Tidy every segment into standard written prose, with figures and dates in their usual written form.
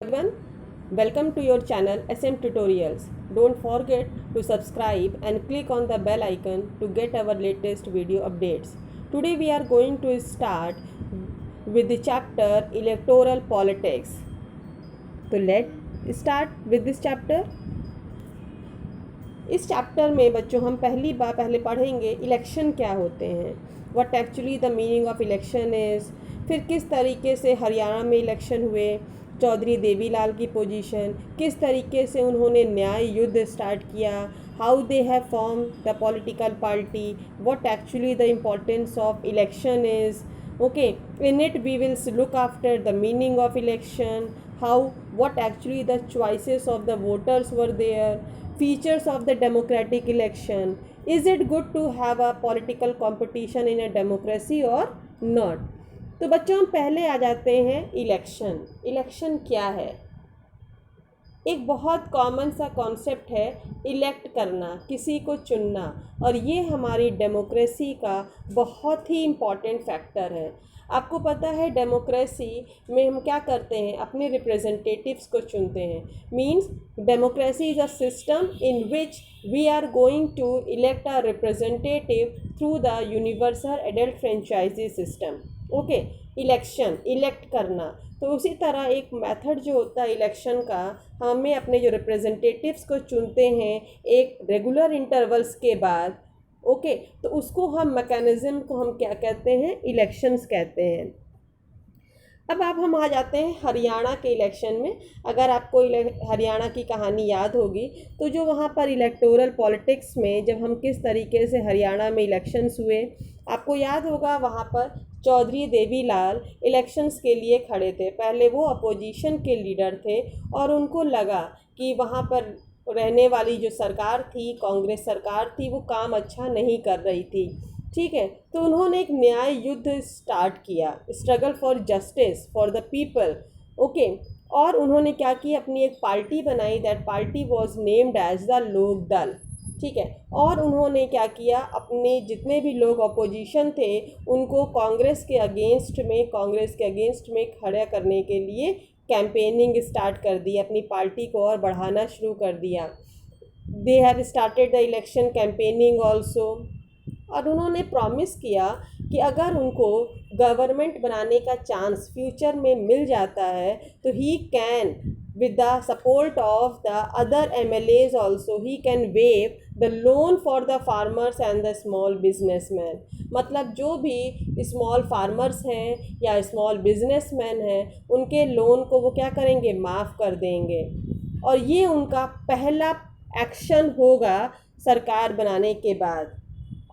Everyone, welcome to your channel SM Tutorials. Don't forget to subscribe and click on the bell icon to get our latest video updates. Today we are going to start with the chapter Electoral Politics. So let's start with this chapter. इस chapter में बच्चों हम पहले पढ़ेंगे election क्या होते हैं, what actually the meaning of election is, फिर किस तरीके से हरियाणा में इलेक्शन हुए, चौधरी देवीलाल की पोजीशन, किस तरीके से उन्होंने न्याय युद्ध स्टार्ट किया, how they have form the political party, what actually the importance of election is. Okay, in it we will look after the meaning of election, what actually the choices of the voters were there, features of the democratic election, is it good to have a political competition in a democracy or not. तो बच्चों हम पहले आ जाते हैं election क्या है. एक बहुत कॉमन सा कॉन्सेप्ट है इलेक्ट करना, किसी को चुनना, और ये हमारी डेमोक्रेसी का बहुत ही इम्पॉर्टेंट फैक्टर है. आपको पता है डेमोक्रेसी में हम क्या करते हैं, अपने रिप्रेजेंटेटिव्स को चुनते हैं. Means democracy is a system in which we are going to elect a representative through the universal adult franchise system. Okay, election elect करना. तो उसी तरह एक मेथड जो होता है इलेक्शन का, हमें अपने जो रिप्रेजेंटेटिव्स को चुनते हैं एक रेगुलर इंटरवल्स के बाद. ओके, तो उसको हम मैकेनिज़्म को हम क्या कहते हैं, इलेक्शंस कहते हैं. अब हम आ जाते हैं हरियाणा के इलेक्शन में. अगर आपको हरियाणा की कहानी याद होगी तो जो वहाँ पर इलेक्टोरल पॉलिटिक्स में जब हम किस तरीके से हरियाणा में इलेक्शंस हुए, आपको याद होगा वहाँ पर चौधरी देवीलाल इलेक्शंस के लिए खड़े थे. पहले वो अपोजिशन के लीडर थे और उनको लगा कि वहाँ पर रहने वाली जो सरकार थी, कांग्रेस सरकार थी, वो काम अच्छा नहीं कर रही थी. ठीक है, तो उन्होंने एक न्याय युद्ध स्टार्ट किया, struggle for justice for the people. Okay, और उन्होंने क्या किया, अपनी एक पार्टी बनाई. That party was named as the Lok Dal. ठीक है, और उन्होंने क्या किया, अपने जितने भी लोग अपोजिशन थे उनको कांग्रेस के अगेंस्ट में खड़ा करने के लिए कैंपेनिंग स्टार्ट कर दी, अपनी पार्टी को और बढ़ाना शुरू कर दिया. They have started the election campaigning also. और उन्होंने प्रॉमिस किया कि अगर उनको गवर्नमेंट बनाने का चांस फ्यूचर में मिल जाता है तो he can with the support of the other MLAs also he can waive the loan for the farmers and the small businessmen. मतलब जो भी स्मॉल फार्मर्स हैं या स्मॉल बिजनेसमैन हैं उनके लोन को वो क्या करेंगे, माफ़ कर देंगे. और ये उनका पहला एक्शन होगा सरकार बनाने के बाद.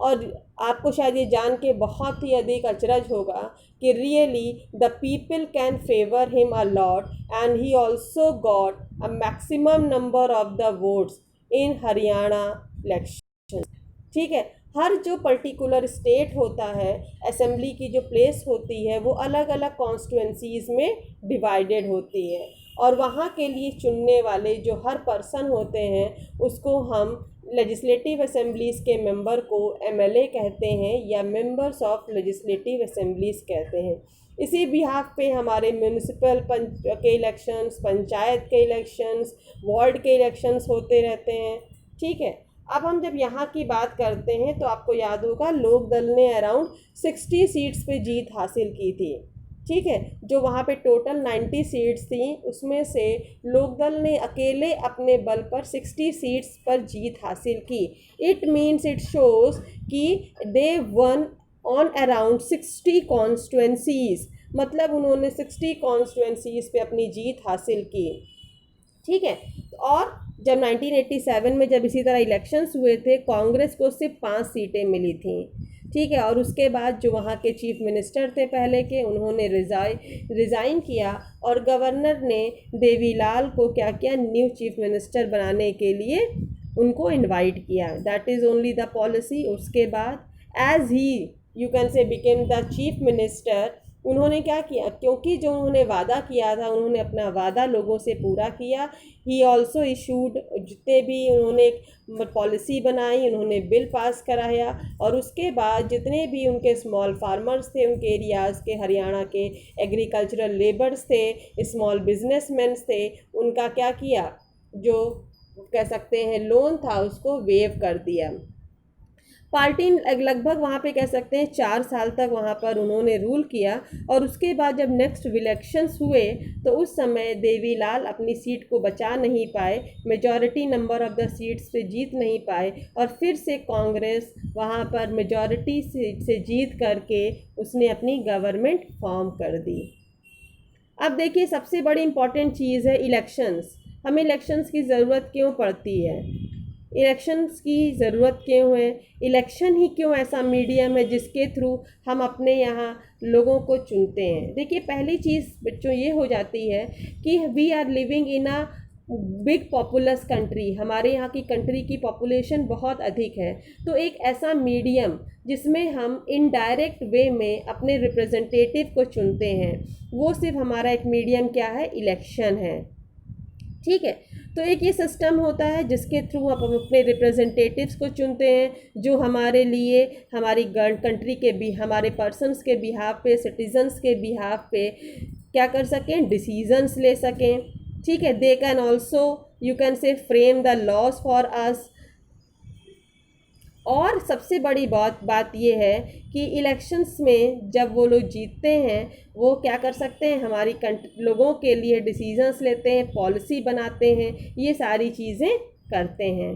और आपको शायद ये जान के बहुत ही अधिक अचरज होगा कि really the people can favour him a lot and he also got a maximum number of the votes in Haryana election. ठीक है, हर जो पर्टिकुलर स्टेट होता है, असेंबली की जो प्लेस होती है वो अलग अलग कॉन्स्टिट्यूंसीज़ में डिवाइडेड होती है, और वहाँ के लिए चुनने वाले जो हर पर्सन होते हैं उसको हम लेजिस्लेटिव असेंबलीज़ के मेंबर को एमएलए कहते हैं या मेंबर्स ऑफ लेजिस्लेटिव असेंबलीज़ कहते हैं. इसी बिहाफ पे हमारे म्यूनिसिपल के इलेक्शंस, पंचायत के इलेक्शंस, वार्ड के इलेक्शंस होते रहते हैं. ठीक है, अब हम जब यहाँ की बात करते हैं तो आपको याद होगा लोक दल ने अराउंड 60 सीट्स पे जीत हासिल की थी. ठीक है, जो वहाँ पे टोटल 90 सीट्स थी उसमें से लोकदल ने अकेले अपने बल पर 60 सीट्स पर जीत हासिल की. इट मीन्स इट शोज़ कि दे वन ऑन अराउंड 60 कॉन्स्टिट्यूंसीज़. मतलब उन्होंने 60 कॉन्स्टिट्यूंसीज़ पे अपनी जीत हासिल की. ठीक है, और जब 1987 में जब इसी तरह इलेक्शंस हुए थे कांग्रेस को सिर्फ 5 सीटें मिली थी. ठीक है, और उसके बाद जो वहाँ के चीफ मिनिस्टर थे पहले के, उन्होंने रिज़ाइन किया और गवर्नर ने देवीलाल को क्या किया, न्यू चीफ मिनिस्टर बनाने के लिए उनको इनवाइट किया. That is only the policy. उसके बाद as he you can say became the chief minister, उन्होंने क्या किया, क्योंकि जो उन्होंने वादा किया था उन्होंने अपना वादा लोगों से पूरा किया। ही ऑल्सो इशूड, जितने भी उन्होंने पॉलिसी बनाई, उन्होंने बिल पास कराया, और उसके बाद जितने भी उनके स्मॉल फार्मर्स थे उनके एरियाज़ के, हरियाणा के एग्रीकल्चरल लेबर्स थे, स्मॉल बिजनेसमैन थे, उनका क्या किया, जो कह सकते हैं लोन था उसको वेव कर दिया। पार्टी लगभग वहाँ पे कह सकते हैं 4 साल तक वहाँ पर उन्होंने रूल किया, और उसके बाद जब नेक्स्ट इलेक्शंस हुए तो उस समय देवीलाल अपनी सीट को बचा नहीं पाए, majority number of the seats पे जीत नहीं पाए, और फिर से कांग्रेस वहाँ पर मेजॉरिटी से जीत करके उसने अपनी गवर्नमेंट फॉर्म कर दी। अब देखिए सबसे बड़ी इम्पॉर्टेंट चीज़ है इलेक्शंस। हमें इलेक्शंस की ज़रूरत क्यों पड़ती है, इलेक्शंस की ज़रूरत क्यों है, इलेक्शन ही क्यों ऐसा मीडियम है जिसके थ्रू हम अपने यहाँ लोगों को चुनते हैं। देखिए पहली चीज़ बच्चों ये हो जाती है कि we are living in a big populous country, हमारे यहाँ की कंट्री की पॉपुलेशन बहुत अधिक है, तो एक ऐसा मीडियम जिसमें हम इनडायरेक्ट वे में अपने रिप्रेजेंटेटिव को चुनते हैं, वो सिर्फ हमारा एक मीडियम क्या है, इलेक्शन है। ठीक है, तो एक ये सिस्टम होता है जिसके थ्रू हम अपने रिप्रेजेंटेटिव्स को चुनते हैं जो हमारे लिए, हमारी कंट्री के भी, हमारे पर्सन्स के बिहाफ पे, सिटीजन्स के बिहाफ पे क्या कर सकें, डिसीजंस ले सकें। ठीक है, they can also, you can say frame the laws for us. और सबसे बड़ी बात ये है कि इलेक्शंस में जब वो लोग जीतते हैं वो क्या कर सकते हैं, हमारी लोगों के लिए डिसीजंस लेते हैं, पॉलिसी बनाते हैं, ये सारी चीज़ें करते हैं।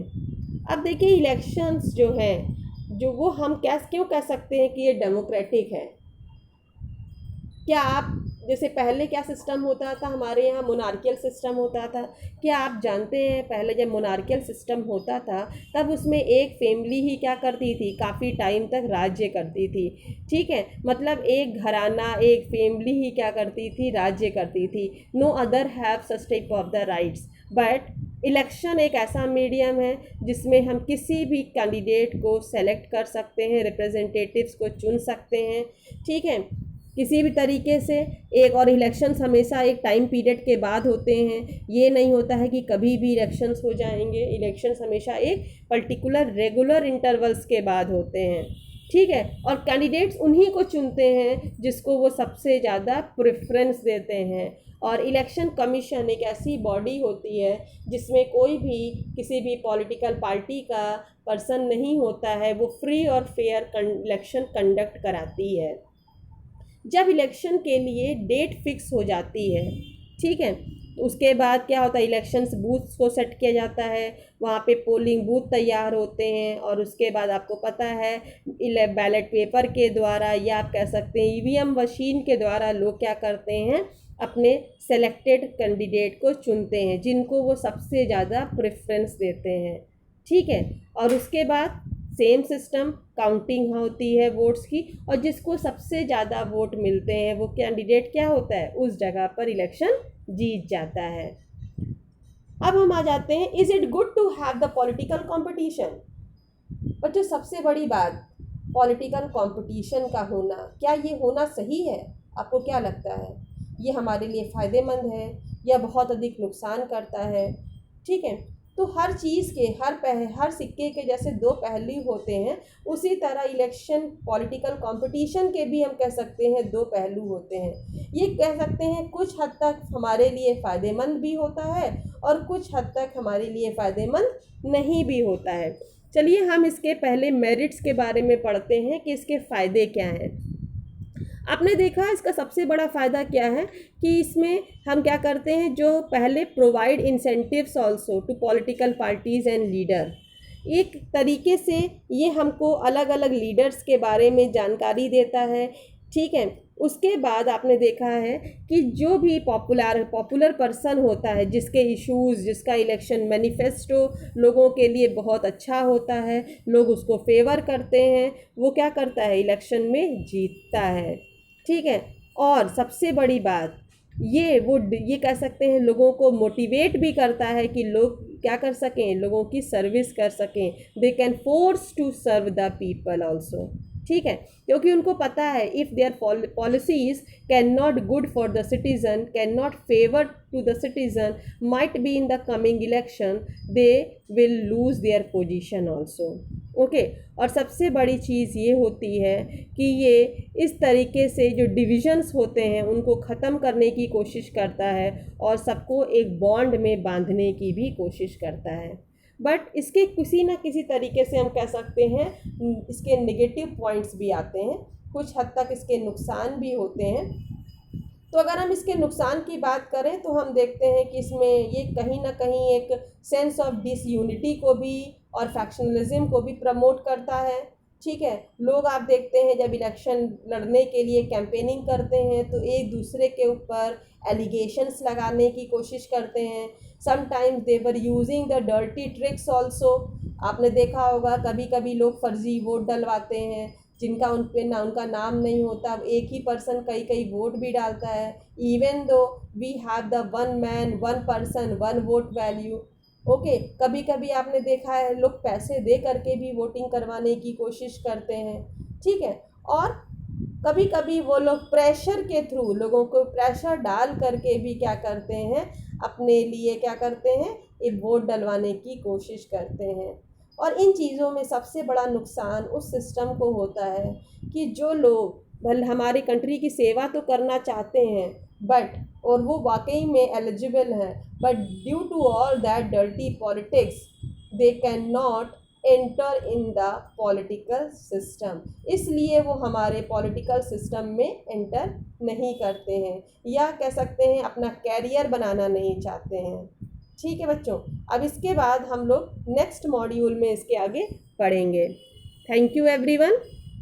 अब देखिए इलेक्शंस जो हैं, जो वो हम क्यों कह सकते हैं कि ये डेमोक्रेटिक है। क्या आप, जैसे पहले क्या सिस्टम होता था, हमारे यहाँ मोनार्कियल सिस्टम होता था, क्या आप जानते हैं पहले जब मोनार्कियल सिस्टम होता था तब उसमें एक फैमिली ही क्या करती थी, काफ़ी टाइम तक राज्य करती थी। ठीक है, मतलब एक घराना, एक फैमिली ही क्या करती थी, राज्य करती थी। No other have such type of the rights. But election एक ऐसा मीडियम है जिसमें हम किसी भी कैंडिडेट को सेलेक्ट कर सकते हैं, रिप्रेजेंटेटिव्स को चुन सकते हैं। ठीक है, किसी भी तरीके से एक, और इलेक्शंस हमेशा एक टाइम पीरियड के बाद होते हैं, ये नहीं होता है कि कभी भी इलेक्शंस हो जाएंगे। इलेक्शंस हमेशा एक पर्टिकुलर रेगुलर इंटरवल्स के बाद होते हैं। ठीक है, और कैंडिडेट्स उन्हीं को चुनते हैं जिसको वो सबसे ज़्यादा प्रेफरेंस देते हैं। और इलेक्शन कमीशन एक ऐसी बॉडी होती है जिसमें कोई भी किसी भी पॉलिटिकल पार्टी का पर्सन नहीं होता है, वो फ्री और फेयर इलेक्शन कंडक्ट कराती है। जब इलेक्शन के लिए डेट फिक्स हो जाती है, ठीक है, तो उसके बाद क्या होता है, इलेक्शंस बूथ्स को सेट किया जाता है, वहाँ पे पोलिंग बूथ तैयार होते हैं, और उसके बाद आपको पता है बैलेट पेपर के द्वारा, या आप कह सकते हैं ईवीएम मशीन के द्वारा लोग क्या करते हैं, अपने सेलेक्टेड कैंडिडेट को चुनते हैं जिनको वो सबसे ज़्यादा प्रेफरेंस देते हैं। ठीक है, और उसके बाद सेम सिस्टम, काउंटिंग होती है वोट्स की, और जिसको सबसे ज़्यादा वोट मिलते हैं वो कैंडिडेट क्या होता है, उस जगह पर इलेक्शन जीत जाता है। अब हम आ जाते हैं, is it good to have the political competition. पर जो सबसे बड़ी बात, पॉलिटिकल कंपटीशन का होना, क्या ये होना सही है? आपको क्या लगता है, ये हमारे लिए फ़ायदेमंद है या बहुत अधिक नुकसान करता है? ठीक है, तो हर चीज़ के हर सिक्के के जैसे दो पहलू होते हैं, उसी तरह इलेक्शन पॉलिटिकल कंपटीशन के भी हम कह सकते हैं दो पहलू होते हैं। ये कह सकते हैं कुछ हद तक हमारे लिए फ़ायदेमंद भी होता है और कुछ हद तक हमारे लिए फ़ायदेमंद नहीं भी होता है। चलिए हम इसके पहले मेरिट्स के बारे में पढ़ते हैं कि इसके फ़ायदे क्या हैं। आपने देखा इसका सबसे बड़ा फ़ायदा क्या है कि इसमें हम क्या करते हैं, जो पहले provide incentives also to political parties and leader. एक तरीके से ये हमको अलग अलग लीडर्स के बारे में जानकारी देता है। ठीक है, उसके बाद आपने देखा है कि जो भी पॉपुलर पर्सन होता है, जिसके इश्यूज़, जिसका इलेक्शन मैनिफेस्टो लोगों के लिए बहुत अच्छा होता है, लोग उसको फेवर करते हैं, वो क्या करता है, इलेक्शन में जीतता है। ठीक है, और सबसे बड़ी बात ये कह सकते हैं लोगों को मोटिवेट भी करता है कि लोग क्या कर सकें, लोगों की सर्विस कर सकें। They can force to serve the people also. ठीक है, क्योंकि उनको पता है if their policies can not good for the citizen, can not favour to the citizen, might be in the coming election, they will lose their position also. Okay, और सबसे बड़ी चीज़ ये होती है कि ये इस तरीके से जो डिविजन्स होते हैं उनको ख़त्म करने की कोशिश करता है और सबको एक बॉन्ड में बांधने की भी कोशिश करता है। बट इसके किसी ना किसी तरीके से हम कह सकते हैं इसके नेगेटिव पॉइंट्स भी आते हैं, कुछ हद तक इसके नुकसान भी होते हैं। तो अगर हम इसके नुकसान की बात करें तो हम देखते हैं कि इसमें ये कहीं ना कहीं एक सेंस ऑफ डिसयूनिटी को भी और फैक्शनलिज्म को भी प्रमोट करता है। ठीक है, लोग आप देखते हैं जब इलेक्शन लड़ने के लिए कैंपेनिंग करते हैं तो एक दूसरे के ऊपर एलिगेशंस लगाने की कोशिश करते हैं। Sometimes they were using the dirty tricks also. आपने देखा होगा कभी कभी लोग फर्जी वोट डलवाते हैं जिनका उन पे ना उनका नाम नहीं होता, एक ही पर्सन कई कई वोट भी डालता है। Even though we have the one man one person one vote value. Okay, कभी कभी आपने देखा है लोग पैसे दे करके भी वोटिंग करवाने की कोशिश करते हैं। ठीक है, और कभी कभी वो लोग प्रेशर के थ्रू लोगों को प्रेशर डाल करके भी क्या करते हैं, अपने लिए क्या करते हैं, एक वोट डलवाने की कोशिश करते हैं। और इन चीज़ों में सबसे बड़ा नुकसान उस सिस्टम को होता है कि जो लोग भले हमारी कंट्री की सेवा तो करना चाहते हैं बट और वो वाकई में एलिजिबल हैं, but due to all that dirty politics they can not enter in the political system, इसलिए वो हमारे पॉलिटिकल सिस्टम में एंटर नहीं करते हैं या कह सकते हैं अपना कैरियर बनाना नहीं चाहते हैं। ठीक है बच्चों, अब इसके बाद हम लोग नेक्स्ट मॉड्यूल में इसके आगे पढ़ेंगे। Thank you everyone.